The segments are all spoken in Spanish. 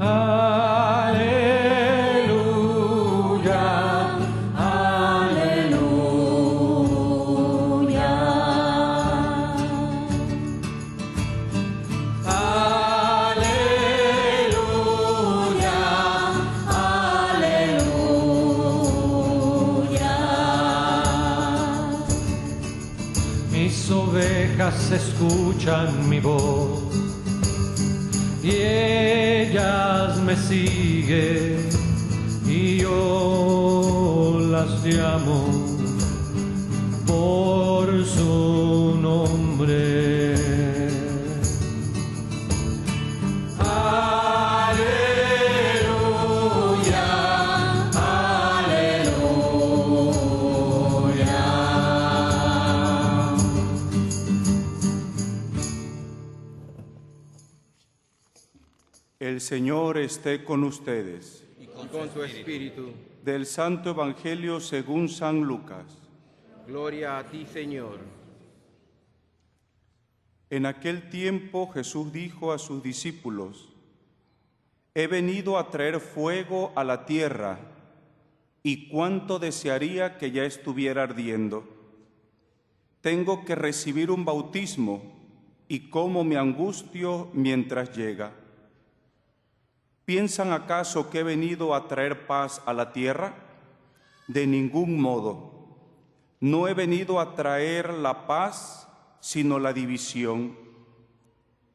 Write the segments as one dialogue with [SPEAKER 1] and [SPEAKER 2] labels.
[SPEAKER 1] Aleluya, aleluya. Aleluya, aleluya. Mis ovejas escuchan mi voz y ellas me siguen y yo las llamo por su nombre. Aleluya, aleluya.
[SPEAKER 2] El Señor esté con ustedes.
[SPEAKER 3] Y con tu espíritu.
[SPEAKER 2] Del Santo Evangelio según San Lucas.
[SPEAKER 3] Gloria a ti, Señor.
[SPEAKER 2] En aquel tiempo Jesús dijo a sus discípulos: He venido a traer fuego a la tierra, y cuánto desearía que ya estuviera ardiendo. Tengo que recibir un bautismo, y cómo me angustio mientras llega. ¿Piensan acaso que he venido a traer paz a la tierra? De ningún modo. No he venido a traer la paz, sino la división.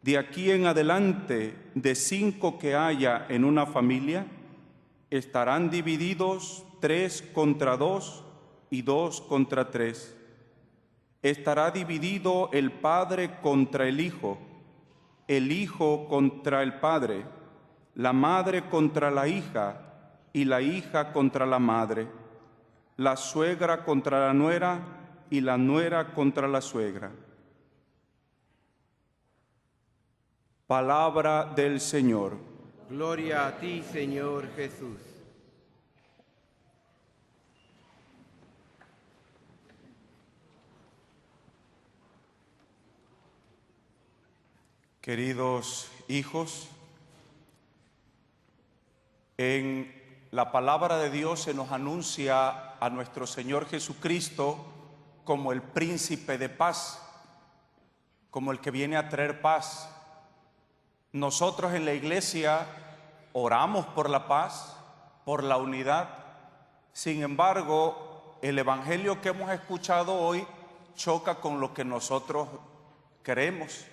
[SPEAKER 2] De aquí en adelante, de 5 que haya en una familia, estarán divididos 3 contra 2 y 2 contra 3. Estará dividido el padre contra el hijo contra el padre, la madre contra la hija y la hija contra la madre, la suegra contra la nuera y la nuera contra la suegra. Palabra del Señor.
[SPEAKER 3] Gloria a ti, Señor Jesús.
[SPEAKER 2] Queridos hijos, en la palabra de Dios se nos anuncia a nuestro Señor Jesucristo como el príncipe de paz, como el que viene a traer paz. Nosotros en la iglesia oramos por la paz, por la unidad. Sin embargo, el evangelio que hemos escuchado hoy choca con lo que nosotros creemos.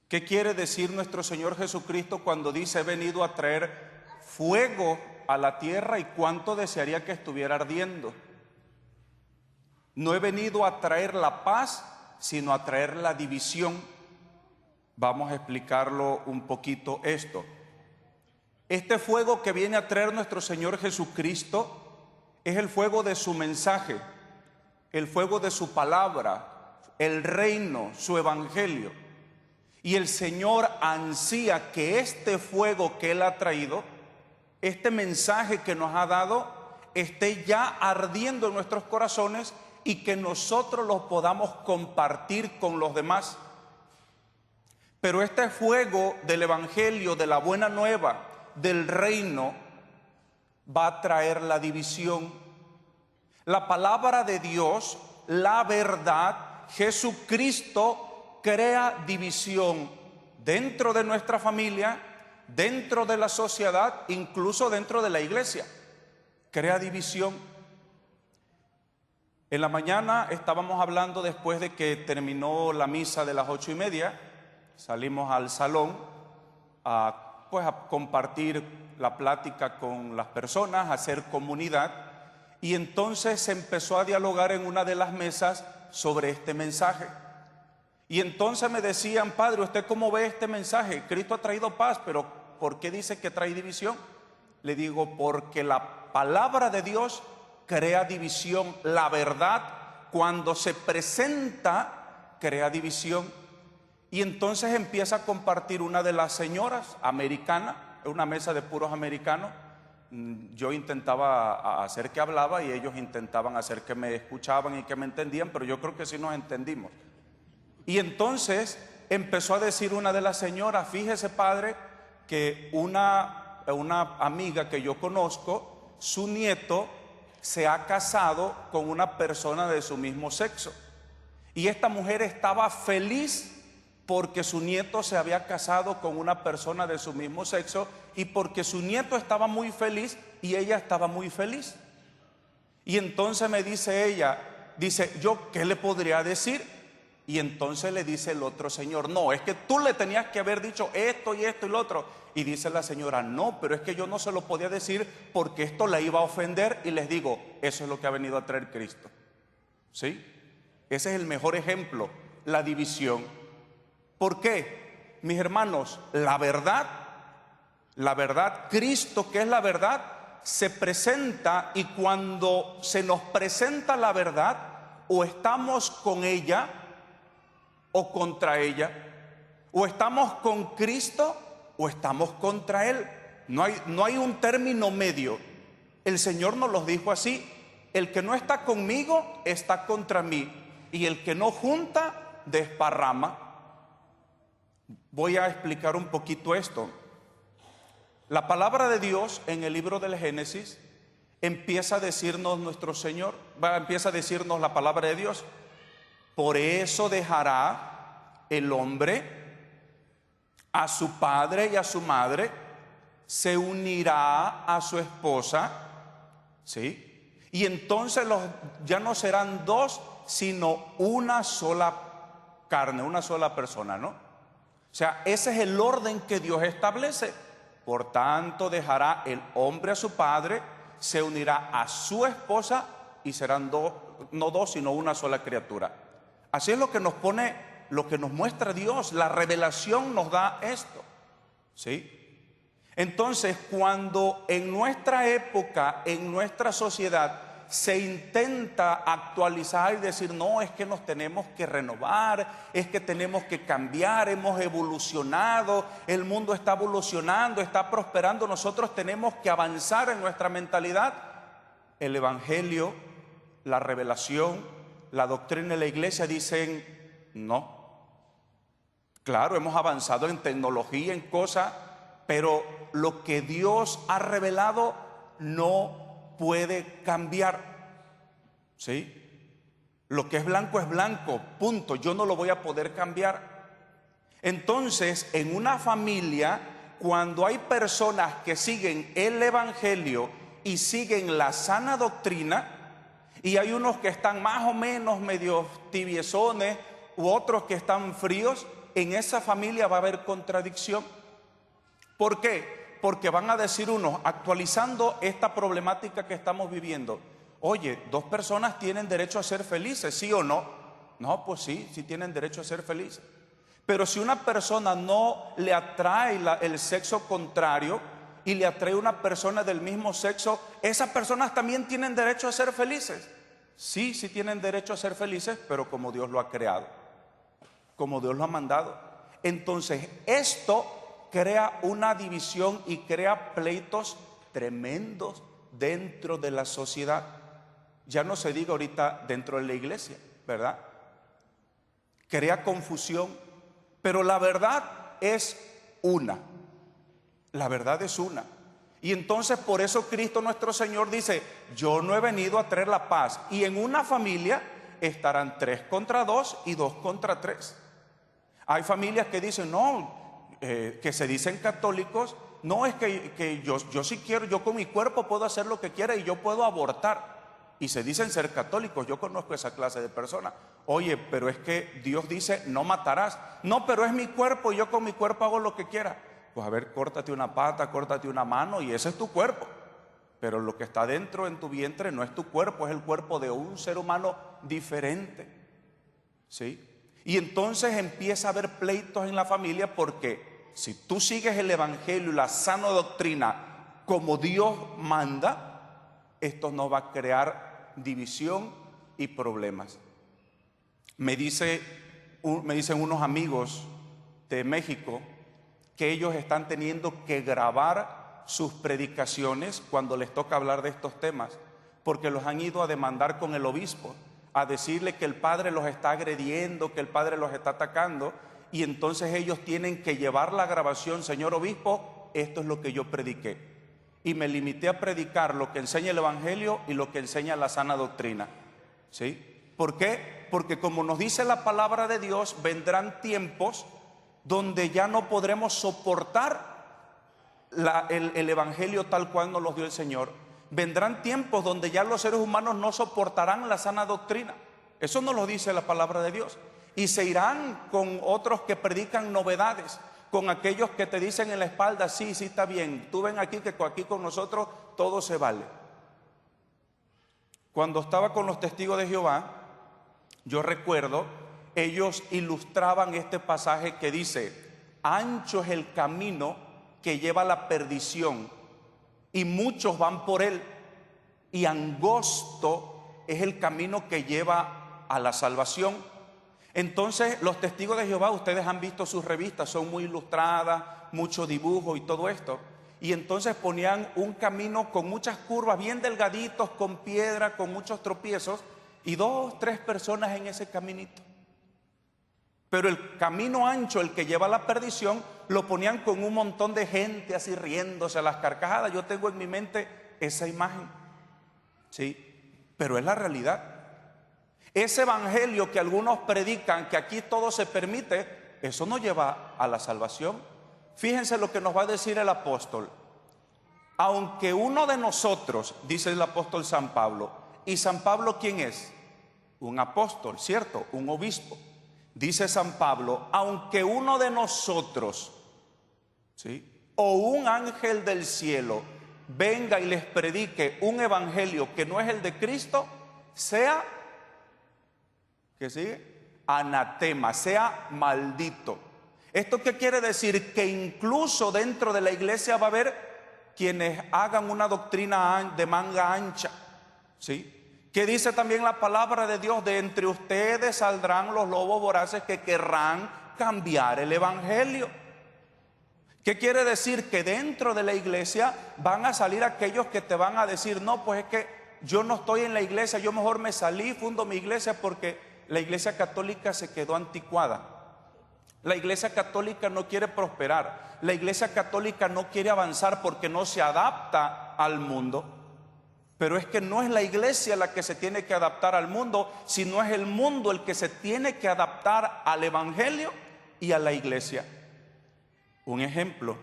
[SPEAKER 2] ¿Qué quiere decir nuestro Señor Jesucristo cuando dice: he venido a traer fuego a la tierra y cuánto desearía que estuviera ardiendo? No he venido a traer la paz, sino a traer la división. Vamos a explicarlo un poquito esto. Este fuego que viene a traer nuestro Señor Jesucristo es el fuego de su mensaje, el fuego de su palabra, el reino, su evangelio. Y el Señor ansía que este fuego que Él ha traído, este mensaje que nos ha dado, esté ya ardiendo en nuestros corazones y que nosotros lo podamos compartir con los demás. Pero este fuego del evangelio, de la buena nueva, del reino, va a traer la división. La palabra de Dios, la verdad, Jesucristo crea división dentro de nuestra familia, dentro de la sociedad, incluso dentro de la iglesia. Crea división. En la mañana estábamos hablando, después de que terminó la misa de las 8:30, salimos al salón a compartir la plática con las personas, a hacer comunidad, y entonces se empezó a dialogar en una de las mesas sobre este mensaje. Y entonces me decían: padre, ¿usted cómo ve este mensaje? Cristo ha traído paz, pero ¿por qué dice que trae división? Le digo: porque la palabra de Dios crea división. La verdad, cuando se presenta, crea división. Y entonces empieza a compartir una de las señoras americana, una mesa de puros americanos. Yo intentaba hacer que hablaba y ellos intentaban hacer que me escuchaban y que me entendían, pero yo creo que sí nos entendimos. Y entonces empezó a decir una de las señoras: fíjese, padre, que una amiga que yo conozco, su nieto se ha casado con una persona de su mismo sexo. Y esta mujer estaba feliz porque su nieto se había casado con una persona de su mismo sexo y porque su nieto estaba muy feliz y ella estaba muy feliz. Y entonces me dice ella, dice, ¿yo qué le podría decir? Y entonces le dice el otro señor, no, es que tú le tenías que haber dicho esto y esto y lo otro. Y dice la señora, no, pero es que yo no se lo podía decir porque esto la iba a ofender. Y les digo, eso es lo que ha venido a traer Cristo. ¿Sí? Ese es el mejor ejemplo, la división. ¿Por qué? Mis hermanos, la verdad, Cristo, que es la verdad, se presenta, y cuando se nos presenta la verdad, o estamos con ella o contra ella, o estamos con Cristo o estamos contra Él. No hay un término medio. El Señor nos lo dijo así: el que no está conmigo está contra mí, y el que no junta desparrama. Voy a explicar un poquito esto. La palabra de Dios en el libro del Génesis empieza a decirnos nuestro Señor, empieza a decirnos la palabra de Dios: por eso dejará el hombre a su padre y a su madre, se unirá a su esposa, ¿sí? Y entonces ya no serán dos, sino una sola carne, una sola persona, ¿no? O sea, ese es el orden que Dios establece. Por tanto, dejará el hombre a su padre, se unirá a su esposa y serán no dos, sino una sola criatura. Así es lo que nos pone, lo que nos muestra Dios. La revelación nos da esto, ¿sí? Entonces, cuando en nuestra época, en nuestra sociedad, se intenta actualizar y decir, no, es que nos tenemos que renovar, es que tenemos que cambiar, hemos evolucionado, el mundo está evolucionando, está prosperando, nosotros tenemos que avanzar en nuestra mentalidad. El Evangelio, la revelación, la doctrina de la iglesia dicen, no. Claro, hemos avanzado en tecnología, en cosas, pero lo que Dios ha revelado no puede cambiar, ¿sí? Lo que es blanco, punto. Yo no lo voy a poder cambiar. Entonces, en una familia, cuando hay personas que siguen el Evangelio y siguen la sana doctrina, y hay unos que están más o menos medios tibiezones u otros que están fríos, en esa familia va a haber contradicción. ¿Por qué? Porque van a decir unos, actualizando esta problemática que estamos viviendo, oye, dos personas tienen derecho a ser felices, ¿sí o no? No, pues sí tienen derecho a ser felices. Pero si una persona no le atrae el sexo contrario y le atrae una persona del mismo sexo, esas personas también tienen derecho a ser felices. Sí tienen derecho a ser felices, pero como Dios lo ha creado, como Dios lo ha mandado. Entonces, esto crea una división y crea pleitos tremendos dentro de la sociedad. Ya no se diga ahorita dentro de la iglesia, ¿verdad? Crea confusión, pero la verdad es una. La verdad es una. Y entonces por eso Cristo nuestro Señor dice, yo no he venido a traer la paz. Y en una familia estarán 3 contra 2 y 2 contra 3. Hay familias que dicen, no, que se dicen católicos, no, es que yo sí quiero, yo con mi cuerpo puedo hacer lo que quiera y yo puedo abortar. Y se dicen ser católicos. Yo conozco esa clase de personas. Oye, pero es que Dios dice, no matarás. No, pero es mi cuerpo y yo con mi cuerpo hago lo que quiera. Pues a ver, córtate una pata, córtate una mano y ese es tu cuerpo. Pero lo que está dentro en tu vientre no es tu cuerpo, es el cuerpo de un ser humano diferente, ¿sí? Y entonces empieza a haber pleitos en la familia porque si tú sigues el Evangelio y la sana doctrina como Dios manda, esto no va a crear división y problemas. Me dicen unos amigos de México que ellos están teniendo que grabar sus predicaciones cuando les toca hablar de estos temas, porque los han ido a demandar con el obispo, a decirle que el padre los está agrediendo, que el padre los está atacando, y entonces ellos tienen que llevar la grabación, señor obispo, esto es lo que yo prediqué. Y me limité a predicar lo que enseña el Evangelio y lo que enseña la sana doctrina. ¿Sí? ¿Por qué? Porque como nos dice la palabra de Dios, vendrán tiempos donde ya no podremos soportar el Evangelio tal cual nos lo dio el Señor. Vendrán tiempos donde ya los seres humanos no soportarán la sana doctrina. Eso nos lo dice la palabra de Dios. Y se irán con otros que predican novedades, con aquellos que te dicen en la espalda, sí, sí está bien, tú ven aquí que aquí con nosotros todo se vale. Cuando estaba con los testigos de Jehová, yo recuerdo, ellos ilustraban este pasaje que dice, ancho es el camino que lleva a la perdición y muchos van por él, y angosto es el camino que lleva a la salvación. Entonces los testigos de Jehová, ustedes han visto sus revistas, son muy ilustradas, mucho dibujo y todo esto, y entonces ponían un camino con muchas curvas, bien delgaditos, con piedra, con muchos tropiezos, y 2, 3 personas en ese caminito. Pero el camino ancho, el que lleva a la perdición, lo ponían con un montón de gente así riéndose a las carcajadas. Yo tengo en mi mente esa imagen, ¿sí? Pero es la realidad. Ese evangelio que algunos predican, que aquí todo se permite, eso no lleva a la salvación. Fíjense lo que nos va a decir el apóstol. Aunque uno de nosotros, dice el apóstol San Pablo, ¿y San Pablo quién es? Un apóstol, ¿cierto? Un obispo. Dice San Pablo, aunque uno de nosotros, ¿sí?, o un ángel del cielo venga y les predique un evangelio que no es el de Cristo, sea, ¿qué sigue? Anatema, sea maldito. ¿Esto qué quiere decir? Que incluso dentro de la iglesia va a haber quienes hagan una doctrina de manga ancha, ¿sí? Que dice también la palabra de Dios, de entre ustedes saldrán los lobos voraces que querrán cambiar el evangelio. ¿Qué quiere decir? Que dentro de la iglesia van a salir aquellos que te van a decir, no, pues es que yo no estoy en la iglesia, yo mejor me salí, fundo mi iglesia porque la iglesia católica se quedó anticuada. La iglesia católica no quiere prosperar, la iglesia católica no quiere avanzar porque no se adapta al mundo. Pero es que no es la iglesia la que se tiene que adaptar al mundo, sino es el mundo el que se tiene que adaptar al evangelio y a la iglesia. Un ejemplo,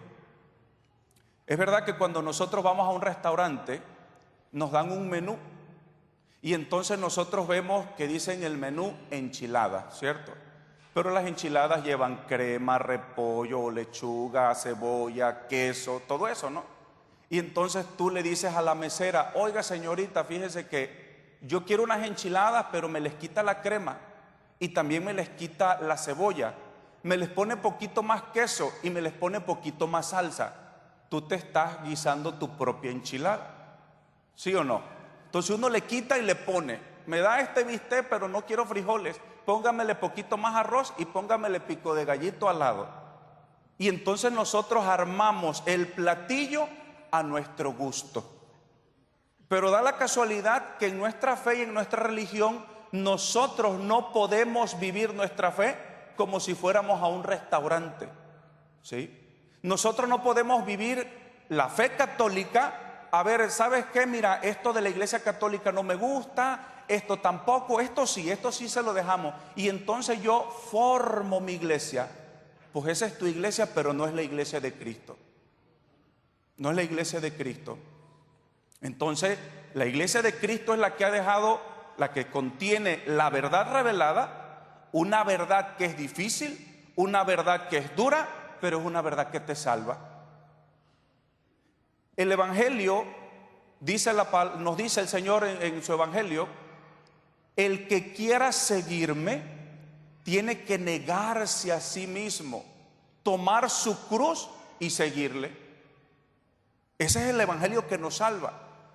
[SPEAKER 2] es verdad que cuando nosotros vamos a un restaurante nos dan un menú y entonces nosotros vemos que dice en el menú enchilada, ¿cierto? Pero las enchiladas llevan crema, repollo, lechuga, cebolla, queso, todo eso, ¿no? Y entonces tú le dices a la mesera, oiga señorita, fíjese que yo quiero unas enchiladas, pero me les quita la crema y también me les quita la cebolla, me les pone poquito más queso y me les pone poquito más salsa. Tú te estás guisando tu propia enchilada, ¿sí o no? Entonces uno le quita y le pone, me da este bistec pero no quiero frijoles, póngamele poquito más arroz y póngamele pico de gallito al lado. Y entonces nosotros armamos el platillo a nuestro gusto. Pero da la casualidad que en nuestra fe y en nuestra religión nosotros no podemos vivir nuestra fe como si fuéramos a un restaurante, ¿sí? Nosotros no podemos vivir la fe católica. A ver, ¿sabes qué? Mira, esto de la iglesia católica no me gusta, esto tampoco, esto sí se lo dejamos. Y entonces yo formo mi iglesia. Pues esa es tu iglesia, pero no es la iglesia de Cristo. No es la iglesia de Cristo. Entonces, la iglesia de Cristo es la que ha dejado, la que contiene la verdad revelada, una verdad que es difícil, una verdad que es dura, pero es una verdad que te salva. El evangelio, nos dice el Señor en su evangelio, el que quiera seguirme tiene que negarse a sí mismo, tomar su cruz y seguirle. Ese es el evangelio que nos salva,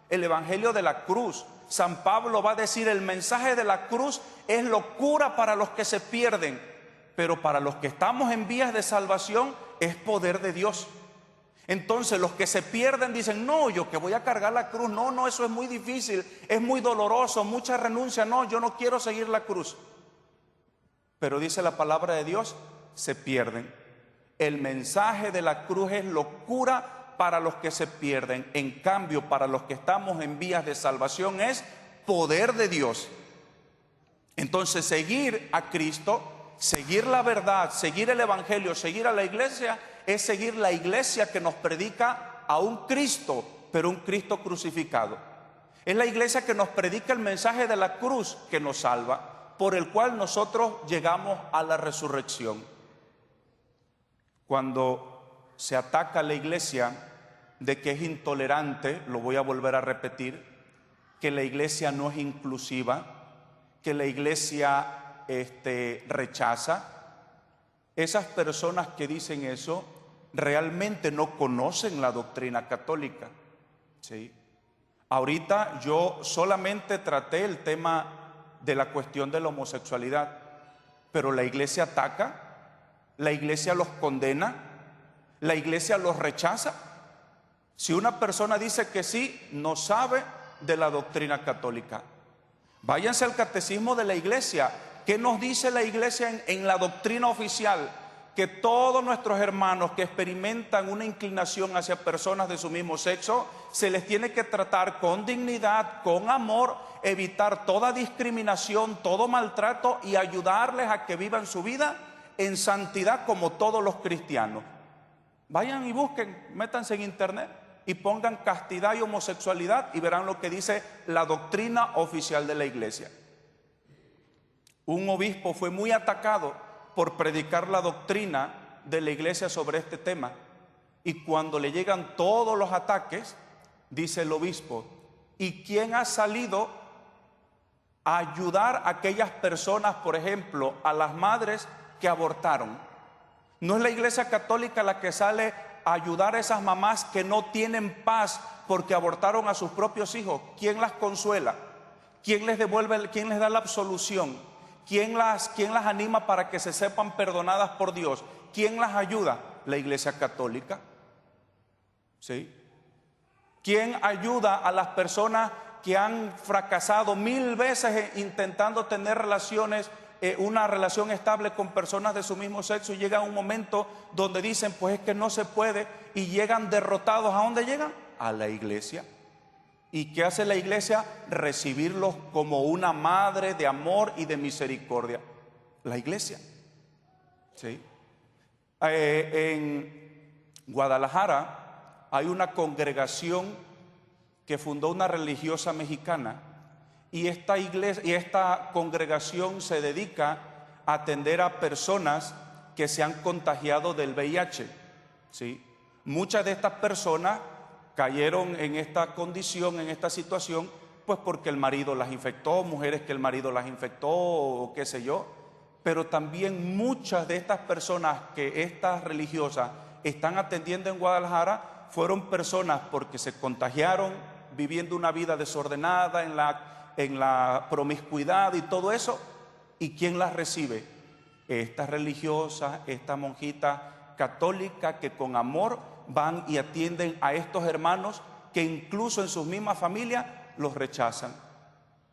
[SPEAKER 2] el evangelio de la cruz. San Pablo va a decir, el mensaje de la cruz es locura para los que se pierden, pero para los que estamos en vías de salvación es poder de Dios. Entonces los que se pierden dicen, no, yo que voy a cargar la cruz, no, eso es muy difícil, es muy doloroso, mucha renuncia, no, yo no quiero seguir la cruz. Pero dice la palabra de Dios, se pierden. El mensaje de la cruz es locura para los que se pierden. En cambio, para los que estamos en vías de salvación es poder de Dios. Entonces, seguir a Cristo, seguir la verdad, seguir el Evangelio, seguir a la iglesia, es seguir la iglesia que nos predica a un Cristo, pero un Cristo crucificado. Es la iglesia que nos predica el mensaje de la cruz que nos salva, por el cual nosotros llegamos a la resurrección. Cuando se ataca a la iglesia de que es intolerante, lo voy a volver a repetir, que la iglesia no es inclusiva, que la iglesia rechaza, esas personas que dicen eso realmente no conocen la doctrina católica, ¿sí? Ahorita yo solamente traté el tema de la cuestión de la homosexualidad, pero la iglesia ataca, la iglesia los condena, la iglesia los rechaza. Si una persona dice que sí, no sabe de la doctrina católica. Váyanse al catecismo de la iglesia. ¿Qué nos dice la iglesia en la doctrina oficial? Que todos nuestros hermanos que experimentan una inclinación hacia personas de su mismo sexo, se les tiene que tratar con dignidad, con amor, evitar toda discriminación, todo maltrato y ayudarles a que vivan su vida en santidad como todos los cristianos. Vayan y busquen, métanse en internet y pongan castidad y homosexualidad y verán lo que dice la doctrina oficial de la iglesia. Un obispo fue muy atacado por predicar la doctrina de la iglesia sobre este tema, y cuando le llegan todos los ataques, dice el obispo: ¿y quién ha salido a ayudar a aquellas personas, por ejemplo, a las madres que abortaron? ¿No es la iglesia católica la que sale a ayudar a esas mamás que no tienen paz porque abortaron a sus propios hijos? ¿Quién las consuela? ¿Quién les devuelve, quién les da la absolución? ¿Quién las anima para que se sepan perdonadas por Dios? ¿Quién las ayuda? La iglesia católica, ¿sí? ¿Quién ayuda a las personas que han fracasado 1000 veces intentando tener relaciones, una relación estable con personas de su mismo sexo, y llega un momento donde dicen, pues es que no se puede, y llegan derrotados? ¿A dónde llegan? A la iglesia. ¿Y qué hace la iglesia? Recibirlos como una madre de amor y de misericordia. La iglesia, ¿sí? En Guadalajara hay una congregación que fundó una religiosa mexicana, y esta congregación se dedica a atender a personas que se han contagiado del VIH, ¿sí? Muchas de estas personas cayeron en esta condición, en esta situación, pues porque el marido las infectó, mujeres que el marido las infectó o qué sé yo. Pero también muchas de estas personas que estas religiosas están atendiendo en Guadalajara fueron personas porque se contagiaron viviendo una vida desordenada en la promiscuidad y todo eso. ¿Y quién las recibe? Estas religiosas, esta monjita católica que con amor van y atienden a estos hermanos que incluso en sus mismas familias los rechazan.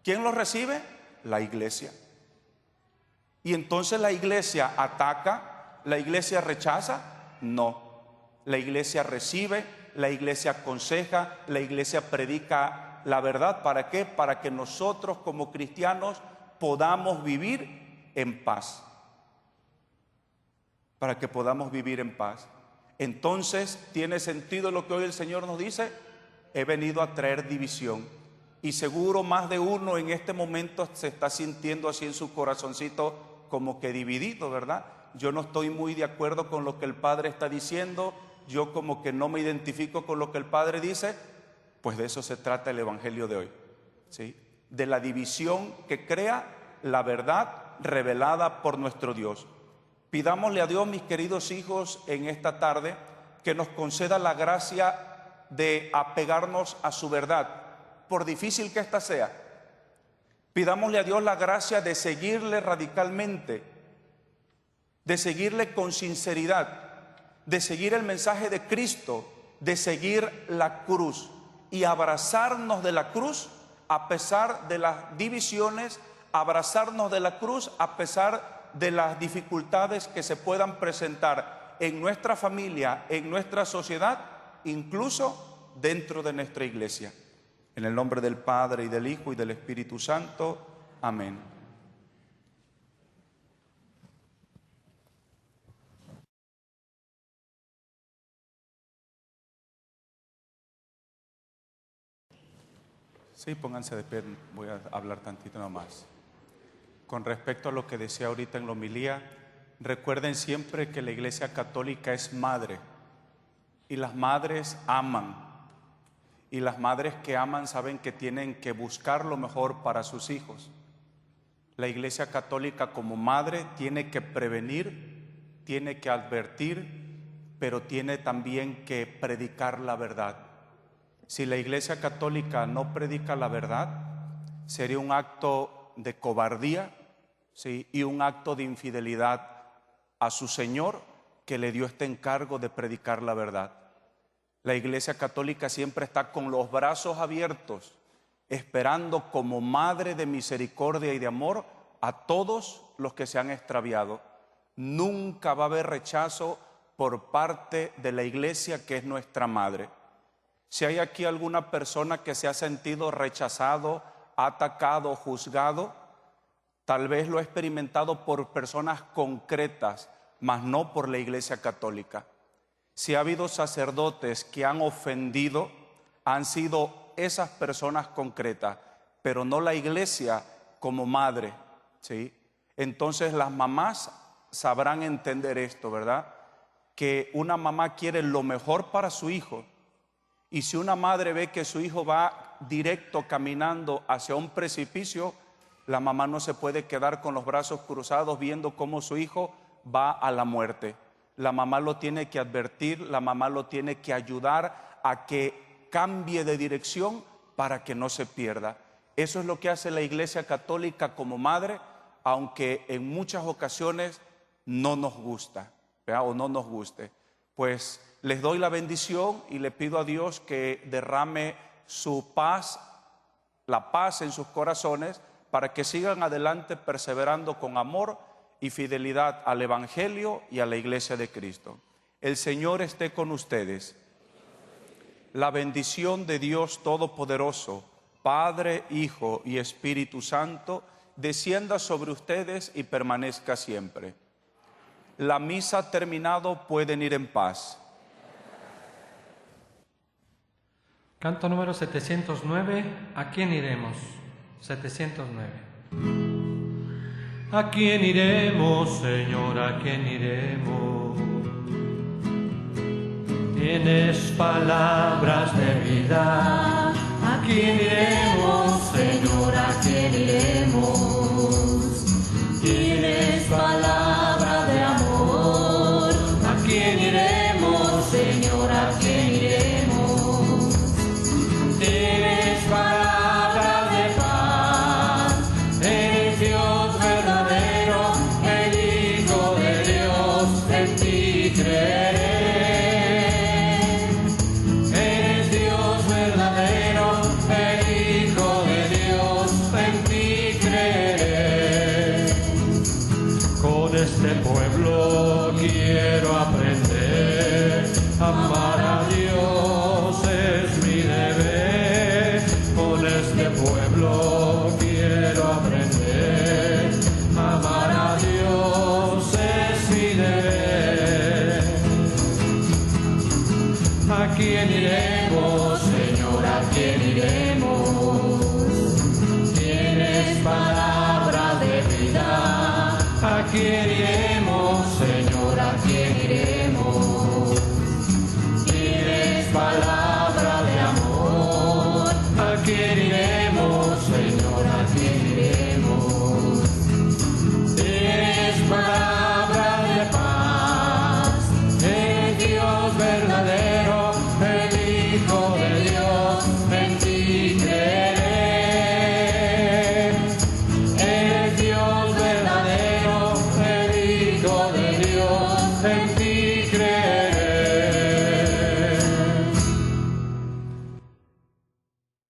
[SPEAKER 2] ¿Quién los recibe? La iglesia. Y entonces la iglesia ataca, la iglesia rechaza. No, la iglesia recibe, la iglesia aconseja, la iglesia predica la verdad. ¿Para qué? Para que nosotros como cristianos podamos vivir en paz. Para que podamos vivir en paz. Entonces, ¿tiene sentido lo que hoy el Señor nos dice? He venido a traer división. Y seguro más de uno en este momento se está sintiendo así en su corazoncito como que dividido, ¿verdad? Yo no estoy muy de acuerdo con lo que el Padre está diciendo, yo como que no me identifico con lo que el Padre dice. Pues de eso se trata el Evangelio de hoy, ¿sí? De la división que crea la verdad revelada por nuestro Dios. Pidámosle a Dios, mis queridos hijos, en esta tarde, que nos conceda la gracia de apegarnos a su verdad, por difícil que ésta sea. Pidámosle a Dios la gracia de seguirle radicalmente, de seguirle con sinceridad, de seguir el mensaje de Cristo, de seguir la cruz y abrazarnos de la cruz a pesar de las divisiones, abrazarnos de la cruz a pesar de las dificultades que se puedan presentar en nuestra familia, en nuestra sociedad, incluso dentro de nuestra iglesia. En el nombre del Padre, y del Hijo, y del Espíritu Santo. Amén. Sí, pónganse de pie, voy a hablar tantito nomás. Con respecto a lo que decía ahorita en la homilía, recuerden siempre que la Iglesia Católica es madre, y las madres aman, y las madres que aman saben que tienen que buscar lo mejor para sus hijos. La Iglesia Católica como madre tiene que prevenir, tiene que advertir, pero tiene también que predicar la verdad. Si la Iglesia Católica no predica la verdad, sería un acto de cobardía, ¿sí? Y un acto de infidelidad a su Señor, que le dio este encargo de predicar la verdad. La Iglesia Católica siempre está con los brazos abiertos, esperando como madre de misericordia y de amor a todos los que se han extraviado. Nunca va a haber rechazo por parte de la Iglesia, que es nuestra madre. Si hay aquí alguna persona que se ha sentido rechazado, atacado, juzgado, tal vez lo ha experimentado por personas concretas, mas no por la Iglesia Católica. Si ha habido sacerdotes que han ofendido, han sido esas personas concretas, pero no la Iglesia como madre, ¿sí? Entonces las mamás sabrán entender esto, ¿verdad? Que una mamá quiere lo mejor para su hijo. Y si una madre ve que su hijo va directo caminando hacia un precipicio, la mamá no se puede quedar con los brazos cruzados viendo cómo su hijo va a la muerte. La mamá lo tiene que advertir, la mamá lo tiene que ayudar a que cambie de dirección para que no se pierda. Eso es lo que hace la Iglesia Católica como madre, aunque en muchas ocasiones no nos gusta, ¿verdad? O no nos guste. Pues les doy la bendición y le pido a Dios que derrame su paz, la paz en sus corazones, para que sigan adelante perseverando con amor y fidelidad al Evangelio y a la Iglesia de Cristo. El Señor esté con ustedes. La bendición de Dios Todopoderoso, Padre, Hijo y Espíritu Santo, descienda sobre ustedes y permanezca siempre. La misa ha terminado, pueden ir en paz.
[SPEAKER 1] Canto número 709, ¿a quién iremos? 709. ¿A quién iremos, Señor? ¿A quién iremos? Tienes palabras de vida. ¿A quién iremos, Señor? ¿A quién iremos? Tienes palabra de amor. ¿A quién iremos, Señor? ¿A quién iremos? Tienes palabra de paz. Eres Dios verdadero, el Hijo de Dios, en ti creeré. Eres Dios verdadero, el Hijo de Dios, en ti creeré. Con este pueblo quiero aprender a amar a Dios, es mi deber. Con este pueblo quiero aprender a amar a Dios, es mi deber. ¿A quién iremos, Señor? ¿A quién iremos? Tienes palabra de vida. ¿A quién iremos, Señor? ¿A quién iremos?